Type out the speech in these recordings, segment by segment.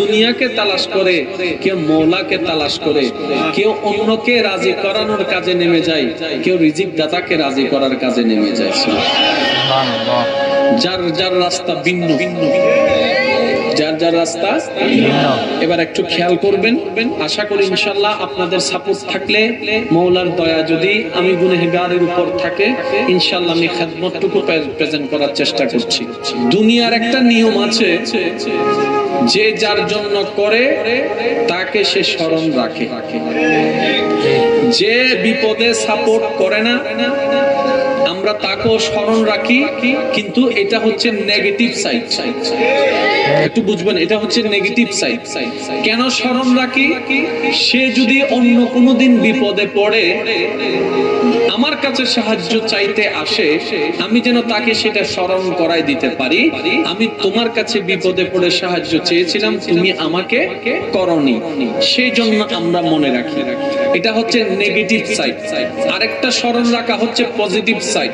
দুনিয়াকে তালাশ করে, কেউ মওলাকে তালাশ করে, কেউ অন্যকে রাজি করানোর কাজে নেমে যায়, কেউ রিজিক দাতাকে রাজি করার কাজে নেমে যায়। যার যার রাস্তা ভিন্ন, যার যার রাস্তা। এবার একটু খেয়াল করবেন, আশা করি ইনশাআল্লাহ আপনাদের সাপোর্ট থাকলে, মওলার দয়া যদি আমি গুনাহগারের উপর থাকে, ইনশাআল্লাহ আমি খেদমতটুকু প্রেজেন্ট করার চেষ্টা করছি। দুনিয়ার একটা নিয়ম আছে, যে যার জন্য করে তাকে সে স্মরণ রাখে, যে বিপদে সাপোর্ট করে না আমরা তাকেও স্মরণ রাখি, কিন্তু এটা হচ্ছে নেগেটিভ সাইড। একটু বুঝবেন, এটা হচ্ছে নেগেটিভ সাইড। কেন স্মরণ রাখি? সে যদি অন্য কোনো দিন বিপদে পড়ে আমার কাছে সাহায্য চাইতে আসে, আমি যেন তাকে সেটা স্মরণ করাই দিতে পারি, আমি তোমার কাছে বিপদে পড়ে সাহায্য চেয়েছিলাম, তুমি আমাকে করনি, সেই জন্য আমরা মনে রাখি। এটা হচ্ছে নেগেটিভ সাইড। আরেকটা স্মরণ রাখা হচ্ছে পজিটিভ সাইড।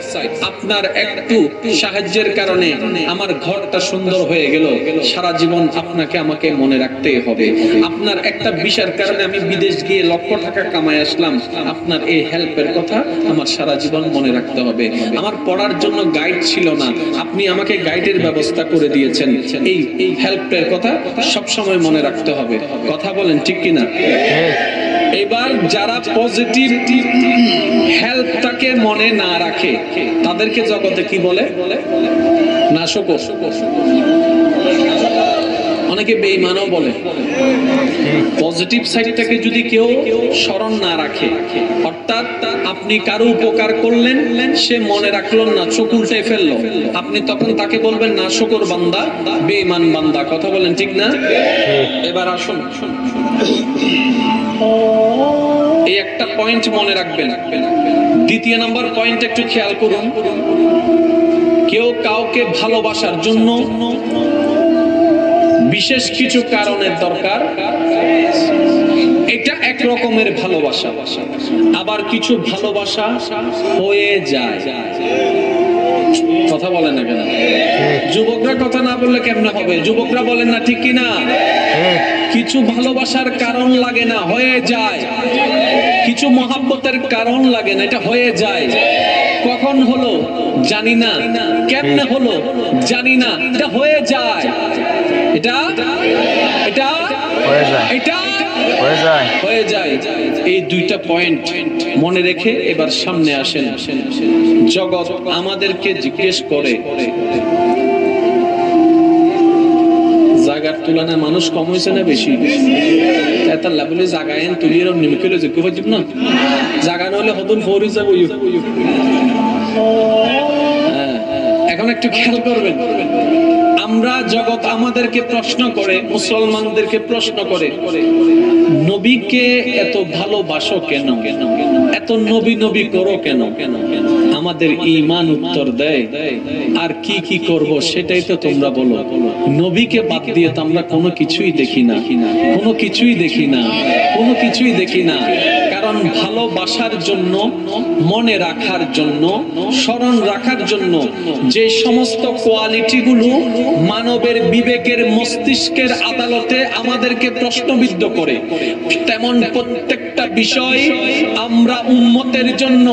আপনার একটু সাহায্যের কারণে আমার ঘরটা সুন্দর হয়ে গেল, সারা জীবন আপনাকে আমাকে মনে রাখতেই হবে। আপনার একটা বিষয়ের কারণে আমি বিদেশ গিয়ে লক্ষ টাকা কামাই আসলাম, আপনার এই হেল্পের কথা আমার সারা জীবন মনে রাখতে হবে। আমার পড়ার জন্য গাইড ছিল না, আপনি আমাকে গাইডের ব্যবস্থা করে দিয়েছেন, এই হেল্পের কথা সব সময় মনে রাখতে হবে। কথা বলেন ঠিক কিনা? এবার যারা পজিটিভ হেল্পটাকে মনে না রাখে তাদেরকে জগতে কি বলে? নাশক। অনেকে বেঈমানও বলে। পজিটিভ সাইডটাকে যদি কেউ স্মরণ না রাখে, অর্থাৎ আপনি কারো উপকার করলেন, সে মনে রাখলো না, চোখ উল্টে ফেললো, আপনি তখন তাকে বলবেন নাশকর বান্দা, বেঈমান বান্দা। কথা বলেন ঠিক না? এবার আসুন, এই একটা পয়েন্ট মনে রাখবেন। দ্বিতীয় নাম্বার পয়েন্ট একটু খেয়াল করুন। কেউ কাউকে ভালোবাসার জন্য বিশেষ কিছু কারণের দরকার, এটা এক রকমের ভালোবাসা। আবার কিছু ভালোবাসা হয়ে যায়। কথা বলেন না কেন? যুবকরা কথা না বললে কেমনে হবে? যুবকরা বলেন না ঠিক কিনা? কিছু ভালোবাসার কারণ লাগে না, হয়ে যায়। কিছু মহাব্বতের কারণ লাগে না, এটা হয়ে যায়। কখন হলো জানি না, কেমনে হলো জানি না, এটা হয়ে যায়। এটা এটা এটা হয়ে যায়। এই দুইটা পয়েন্ট মনে রেখে এবার সামনে আসেন। জগৎ আমাদেরকে জিজ্ঞেস করে, জায়গার তুলনায় মানুষ কম হয়েছে না বেশি? তার লেভেলে জায়গায় তুলিয়ে নিমকেলে যোগ্য হয়ে না, জায়গা নহলে হতুন ফৌরি যাব। এখন একটু খেয়াল করবেন, আমরা জগৎ আমাদেরকে প্রশ্ন করে, মুসলমানদেরকে প্রশ্ন করে, নবীকে এত ভালোবাসো কেন, এত নবী নবী করো কেন? আমাদের ঈমান উত্তর দেয়, আর কি কি করব সেটাই তো তোমরা বলো। নবীকে বাদ দিয়ে তো আমরা কোনো কিছুই দেখি না, কোনো কিছুই দেখি না, কোনো কিছুই দেখি না। কারণ ভালোবাসার জন্য, মনে রাখার জন্য, স্মরণ রাখার জন্য যে সমস্ত কোয়ালিটিগুলো মানবের বিবেকের, মস্তিষ্কের আদালতে আমাদেরকে প্রশ্নবিদ্ধ করে, তেমন প্রত্যেকটা বিষয় আমরা উম্মতের জন্য,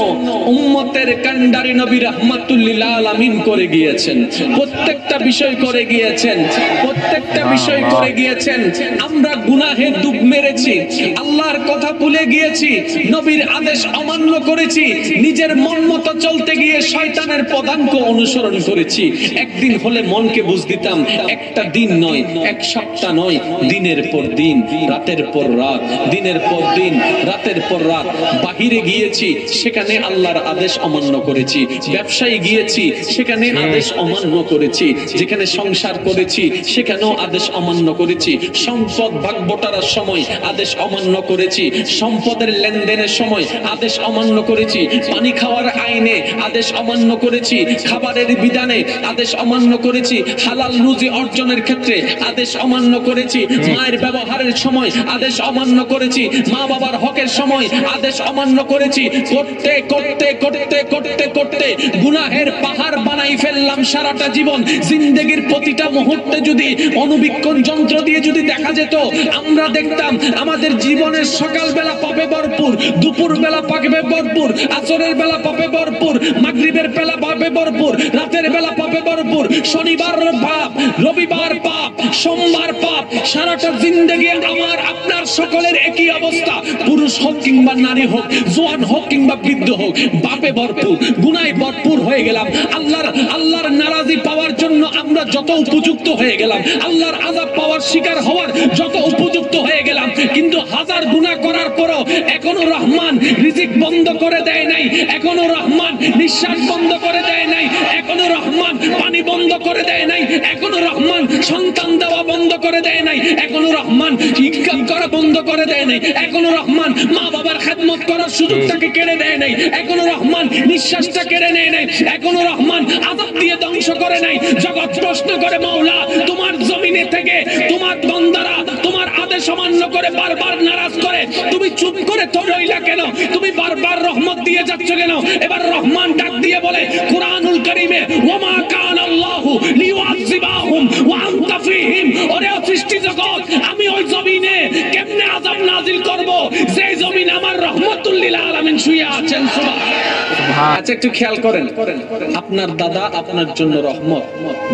উম্মতের কান্ডারি নবী রাহমাতুল লিল আলামিন করে গিয়েছেন। প্রত্যেকটা বিষয় করে গিয়েছেন, প্রত্যেকটা বিষয় করে গিয়েছেন। আমরা গুনাহে ডুব মেরেছি, আল্লাহর কথা ভুলে গিয়েছি, নবীর আদেশ অমান্য করেছি, নিজের মন মতো চলতে গিয়ে শয়তানের পদাঙ্ক অনুসরণ করেছি। একদিন হলে মনকে বুঝ দিতাম, একটা দিন নয়, এক সপ্তাহ নয়, দিনের পর দিন, রাতের পর রাত, দিনের পর দিন, রাতের পর রাত। বাহিরে গিয়েছি, সেখানে আল্লাহর আদেশ অমান্য করেছি। ব্যবসায় গিয়েছি, সেখানে আদেশ অমান্য করেছি। যেখানে সংসার করেছি, সেখানেও আদেশ অমান্য করেছি। সম্পদ ভাগ বটারার সময় আদেশ অমান্য করেছি। সম্পদের লেনদেনের সময় আদেশ অমান্য করেছি। পানি খাওয়ার আইনে আদেশ অমান্য করেছি। খাবারের বিধানে আদেশ অমান্য করেছি। হালাল রুজি অর্জন আচরণের ক্ষেত্রে আদেশ অমান্য করেছি, মায়ের ব্যবহারের সময় আদেশ অমান্য করেছি, মা বাবার হকের সময় আদেশ অমান্য করেছি, করতে করতে করতে করতে করতে গুনাহের পাহাড় বানাই ফেললাম সারাটা জীবন। জিন্দেগির প্রতিটা মুহূর্তে যদি অনুবীক্ষণ যন্ত্র দিয়ে যদি দেখা যেত, আমরা দেখতাম আমাদের জীবনের সকাল বেলা পাবে ভরপুর, দুপুর বেলা পাবে ভরপুর, আসরের বেলা পাবে ভরপুর, মাগরিবের বেলা পাবে ভরপুর, রাতের বেলা পাবে ভরপুর, শনিবার পাপ, রবিবার পাপ, সোমবার পাপ, সারাটা জিন্দেগি আমার আপনার সকলের একই অবস্থা। পুরুষ হোক কিংবা নারী হোক, জোয়ান হোক কিংবা বৃদ্ধ হোক, পাপে ভরপুর, গুনাহে ভরপুর হয়ে গেলাম। আল্লাহর নারাজি পাওয়ার জন্য আমরা যত উপযুক্ত হয়ে গেলাম, আল্লাহর আযাব পাওয়ার শিকার হওয়ার যত উপযুক্ত হয়ে গেলাম, কিন্তু হাজার গুনাহ করার পরও এখনো রহমান রিজিক বন্ধ করে দেয় নাই, এখনো রহমান নিঃশ্বাস বন্ধ করে দেয় নাই, এখনো রহমান পানি বন্ধ করে দেয় নাই, এখনো রহমান সন্তান দেওয়া বন্ধ করে দেয় নাই, এখনো রহমান ইনকাম করা বন্ধ করে দেয় নাই, এখনো রহমান মা বাবার খেদমত করার সুযোগটাকে কেড়ে দেয় নাই, এখনো রহমান নিঃশ্বাসটা কেড়ে নেয় নাই, এখনো রহমান আযাব দিয়ে ধ্বংস করে নাই। জগৎ প্রশ্ন করে, মাওলা তোমার জমিনে থেকে তোমার বান্দারা তোমার আদেশ অমান্য করে বারবার নারাজ করে, তুমি চুপ করে তো রইলা কেন? তুমি বারবার রহমত দিয়ে যাচ্ছ কেন? এবার রহমান ডাক দিয়ে বলে কুরআনুল কারীমে, ওয়ামা কানা আল্লাহু লিয়ুআযিবাহুম ওয়া আনতা ফীহিম। ওরে সৃষ্টি জগৎ, আমি ওই জমিনে কেমনে আযাব নাজিল করব যে জমিন আমার রহমাতুল লিল আলামিন শুয়ে আছেন। সুবহান। আচ্ছা একটু খেয়াল করেন, আপনার দাদা আপনার জন্য রহমত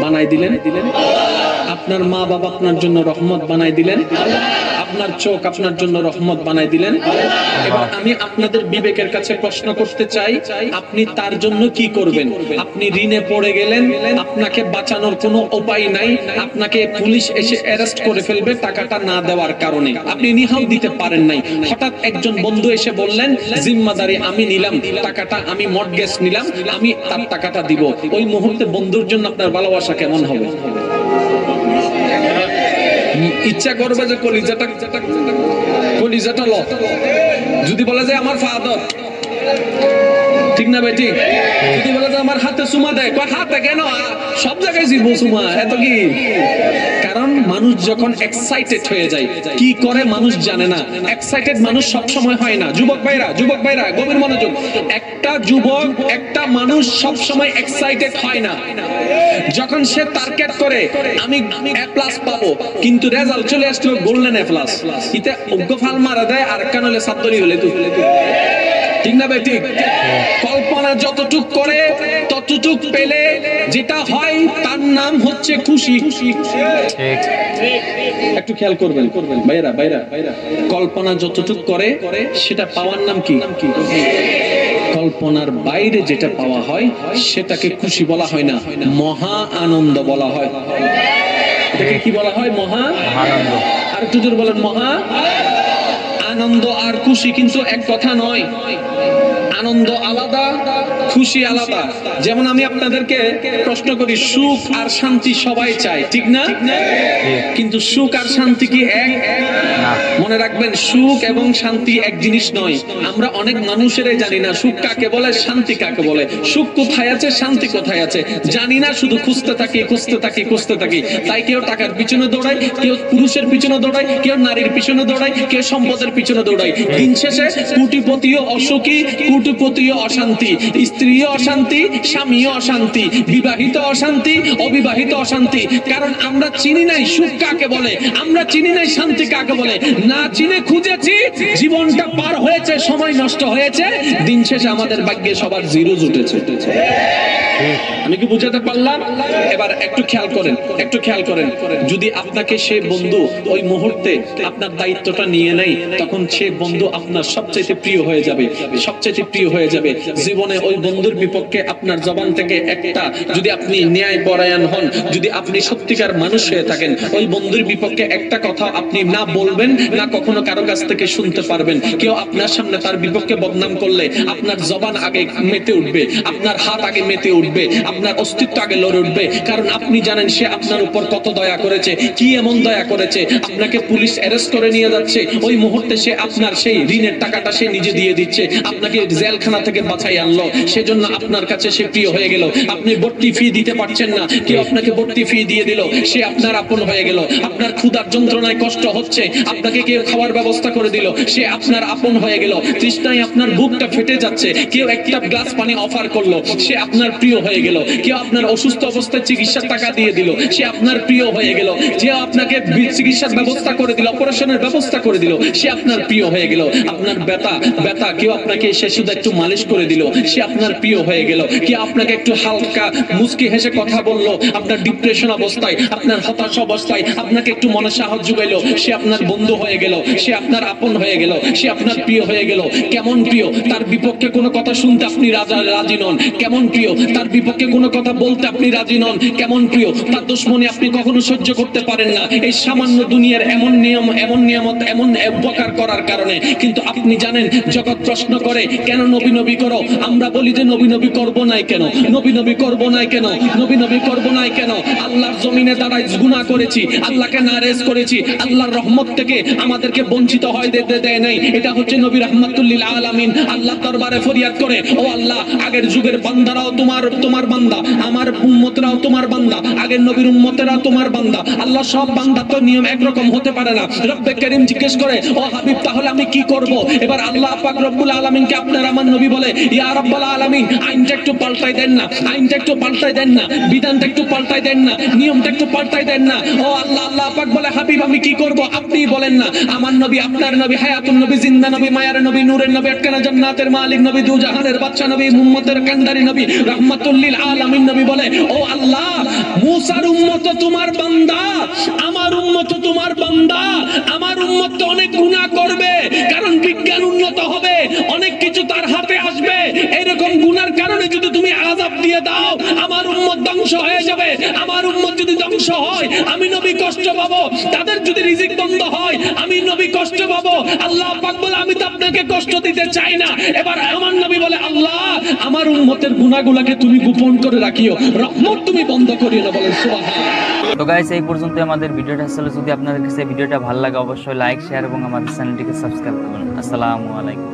বানাই দিলেন, আপনার মা বাবা আপনার জন্য রহমত বানাই দিলেন, আপনার চোখ আপনার জন্য রহমত বানাই দিলেন। এবার আমি আপনাদের বিবেকের কাছে প্রশ্ন করতে চাই, আপনি তার জন্য কি করবেন? আপনি ঋণে পড়ে গেলেন, আপনাকে বাঁচানোর কোনো উপায় নাই, আপনাকে পুলিশ এসে অ্যারেস্ট করে ফেলবে টাকাটা না দেওয়ার কারণে, আপনি নিহাও দিতে পারেন নাই। হঠাৎ একজন বন্ধু এসে বললেন, জিম্মাদারি আমি নিলাম, টাকাটা আমি মর্টগেজ নিলাম, আমি তার টাকাটা দিব। ওই মুহূর্তে বন্ধুর জন্য আপনার ভালোবাসা কেমন হবে? ইচ্ছা করবে যে কলিজাটা ল। যদি বলে যে আমার ফাদার, ঠিক না ভাই? ঠিক। যদি বলে যে আমার হাতে চুমা দেয়, হাতে কেন? সব জায়গায় জীব চুমা, এত কি? কারণ মানুষ যখন এক্সাইটেড হয়ে যায়, কি করে মানুষ জানে না। এক্সাইটেড মানুষ সব সময় হয় না। যুবক ভাইরা গভীর মনোযোগ। একটা যুবক, একটা মানুষ সব সময় এক্সাইটেড হয় না। যখন সে টার্গেট করে আমি A+ পাবো, কিন্তু রেজাল্ট চলে আসলো গোল্ডেন A+, ইতে অজ্ঞফাল মারা দেয় আর কানলে সাতরি হলে তুই, ঠিক না ভাই? ঠিক। কল্পনা যতটুক করে ততটুক পেলে যেটা হয় তার নাম হচ্ছে খুশি। একটু খেয়াল করবেন ভাইরা, কল্পনা যতটুক করে সেটা পাওয়ার নাম কি? কল্পনার বাইরে যেটা পাওয়া হয় সেটাকে খুশি বলা হয় না, মহা আনন্দ বলা হয়। এটাকে কি বলা হয়? মহা আনন্দ। আর একটু জোরে বলেন, মহা আনন্দ আর খুশি কিন্তু এক কথা নয়। আনন্দ আলাদা, খুশি আলাদা। যেমন আমি আপনাদেরকে প্রশ্ন করি, সুখ আর শান্তি সবাই চায়, ঠিক না? কিন্তু সুখ আর শান্তি কি এক? মনে রাখবেন, সুখ এবং শান্তি এক জিনিস নয়। আমরা অনেক মানুষেরাই জানি না সুখ কাকে বলে, শান্তি কাকে বলে। সুখ কোথায় আছে, শান্তি কোথায় আছে জানি না, শুধু খুঁজতে থাকি। তাই কেউ টাকার পিছনে দৌড়ায়, কেউ পুরুষের পিছনে দৌড়ায়, কেউ নারীর পিছনে দৌড়ায়, কেউ সম্পদের পিছনে দৌড়ায়। দিন শেষে কোটিপতিও অসুখী, কোটিপতিও অশান্তি, স্ত্রীও অশান্তি, স্বামীও অশান্তি, বিবাহিত অশান্তি, অবিবাহিত অশান্তি। কারণ আমরা চিনি নাই সুখ কাকে বলে, আমরা চিনি নাই শান্তি কাকে বলে। না চিনে খুঁজেছি, জীবনটা পার হয়েছে, সময় নষ্ট হয়েছে, দিন শেষে আমাদের ভাগ্যে সবার জিরো জুটেছে। আমি কি বুঝাতে পারলাম? এবার একটু খেয়াল করেন, যদি আপনাকে সে বন্ধু ওই মুহূর্তে আপনার দায়িত্বটা নিয়ে নেয়, তখন সে বন্ধু আপনার সবচেয়ে প্রিয় হয়ে যাবে। জীবনে ওই বন্ধুর বিপক্ষে আপনার জবান থেকে একটা, যদি আপনি ন্যায় পরায়ণ হন, যদি আপনি সত্যিকার মানুষ হয়ে থাকেন, ওই বন্ধুর বিপক্ষে একটা কথা আপনি না বলবেন না, কখনো কারো কাছ থেকে শুনতে পারবেন। কেউ আপনার সামনে তার বিপক্ষে বদনাম করলে আপনার জবান আগে মেতে উঠবে, আপনার হাত আগে মেতে উঠবে, আপনার অস্তিত্ব আগে লড়ে উঠবে, কারণ আপনি জানেন সে আপনার উপর কত দয়া করেছে, কি এমন দয়া করেছে। আপনাকে পুলিশ অ্যারেস্ট করে নিয়ে যাচ্ছে, ওই মুহূর্তে সে আপনার সেই ঋণের টাকাটা সে নিজে দিয়ে দিচ্ছে, আপনাকে জেলখানা থেকে বাঁচাই আনলো, সেজন্য আপনার কাছে সে প্রিয় হয়ে গেল। আপনি ভর্তি ফি দিতে পারছেন না, কেউ আপনাকে ভর্তি ফি দিয়ে দিল, সে আপনার আপন হয়ে গেল। আপনার ক্ষুধার যন্ত্রণায় কষ্ট হচ্ছে, আপনাকে কেউ খাওয়ার ব্যবস্থা করে দিল, সে আপনার আপন হয়ে গেল। তৃষ্ণায় আপনার বুকটা ফেটে যাচ্ছে, কেউ একটা গ্লাস পানি অফার করলো, সে আপনার প্রিয় হয়ে গেল। কেউ আপনার অসুস্থ অবস্থায় চিকিৎসার টাকা দিয়ে দিল, সে আপনার প্রিয় হয়ে গেল। যে আপনাকে চিকিৎসার ব্যবস্থা করে দিল, অপারেশনের ব্যবস্থা করে দিল, সে আপনার প্রিয় হয়ে গেল। আপনার ব্যথা কেউ আপনাকে সে শুধু একটু মালিশ করে দিল, সে আপনার প্রিয় হয়ে গেল। কেউ আপনাকে একটু হালকা মুচকি হেসে কথা বললো, আপনার ডিপ্রেশন অবস্থায়, আপনার হতাশ অবস্থায় আপনাকে একটু মনে সাহস জুগাইলো, সে আপনার বন্ধু হয়ে গেল, সে আপনার আপন হয়ে গেল, সে আপনার প্রিয় হয়ে গেল। কেমন প্রিয়, তার বিপক্ষে কোনো কথা শুনতে আপনি রাজি নন। কেমন প্রিয়, তার বিপক্ষে কোনো কথা বলতে আপনি রাজি নন। কেমন প্রিয়, তার দুশমনি আপনি কখনো সহ্য করতে পারেন না। এই সামান্য দুনিয়ার এমন নিয়ম, এমন নিয়ামত, এমন উপকার করার কারণে। কিন্তু আপনি জানেন, জগৎ প্রশ্ন করে কেন নবী নবী করো? আমরা বলি যে নবী নবী করবো নাই কেন, নবী নবী করবো নাই কেন, নবী নবী করবো নাই কেন? আল্লাহর জমিনে দাঁড়ায় গুনাহ করেছি, আল্লাহকে নারাজ করেছি, আল্লাহর রহমত থেকে আমাদেরকে বঞ্চিত হয় দেয় নাই। এটা হচ্ছে নবী রাহমাতুল লিল আলামিন। আল্লাহ দরবারে ফরিয়াদ করে, ও আল্লাহ, আগের যুগের বান্দারাও তোমার বান্দা, আমার উম্মতরাও তোমার বান্দা, আগের নবীর উম্মতেরাও তোমার বান্দা। আল্লাহ, সব বান্দা তো নিয়ম একরকম হতে পারে না। রব্বে কারীম জিজ্ঞেস করে, ও হাবিব, তাহলে আমি কি করব? এবার আল্লাহ পাক রব্বুল আলামিনকে আপনার আমার নবী বলে, ইয়া রাব্বুল আলামিন, আইনটা একটু পাল্টাই দেন না, আইনটা একটু পাল্টাই দেন না, বিধানটা একটু পাল্টাই দেন না, নিয়মটা একটু পাল্টাই দেন না। ও আল্লাহ, আল্লাহ পাক বলে, হাবিব, আমি কি করব? আপনি বলেন না। আমার নবী, আপনার নবী, হায়াতুন নবী, জিন্দা নবী, মায়ার নবী, নূরের নবী, আটকানা জান্নাতের মালিক নবী, দু জাহানের বাদশা নবী, উম্মতের কান্ডারি নবী, রাহমাতুল লিল আলামিন নবী বলে, ও আল্লাহ, মুসার উম্মত তোমার বান্দা, আমার উম্মত তোমার বান্দা। আমার উম্মত তো অনেক গুনাহ করবে, কারণ বিজ্ঞান উন্নত হবে, অনেক কিছু তার হাতে আসবে। এরকম গুনার কারণে যদি তুমি আযাব দিয়ে দাও, আমার উম্মত ধ্বংস হয়ে যাবে। আমার উম্মত যদি ধ্বংস হয়, আমি নবী কষ্ট পাবো। তাদের যদি রিজিক বন্ধ হয়, আমি নবী কষ্ট পাবো। আল্লাহ পাক বলে, আমি তো আপনাকে কষ্ট দিতে চাই না। এবার আমার নবী বলে, আল্লাহ, আমার উম্মতের গুনাহগুলোকে তুমি গোপন করে রাখিও, রহমত তুমি বন্ধ করিও না। বলেন সুবহানাল্লাহ। তো গাইস, এই পর্যন্ত আমাদের ভিডিওটা আসলে যদি আপনাদের কাছে ভিডিওটা ভালো লাগে, অবশ্যই লাইক, শেয়ার এবং আমাদের চ্যানেলটিকে সাবস্ক্রাইব করুন। আসসালামু আলাইকুম।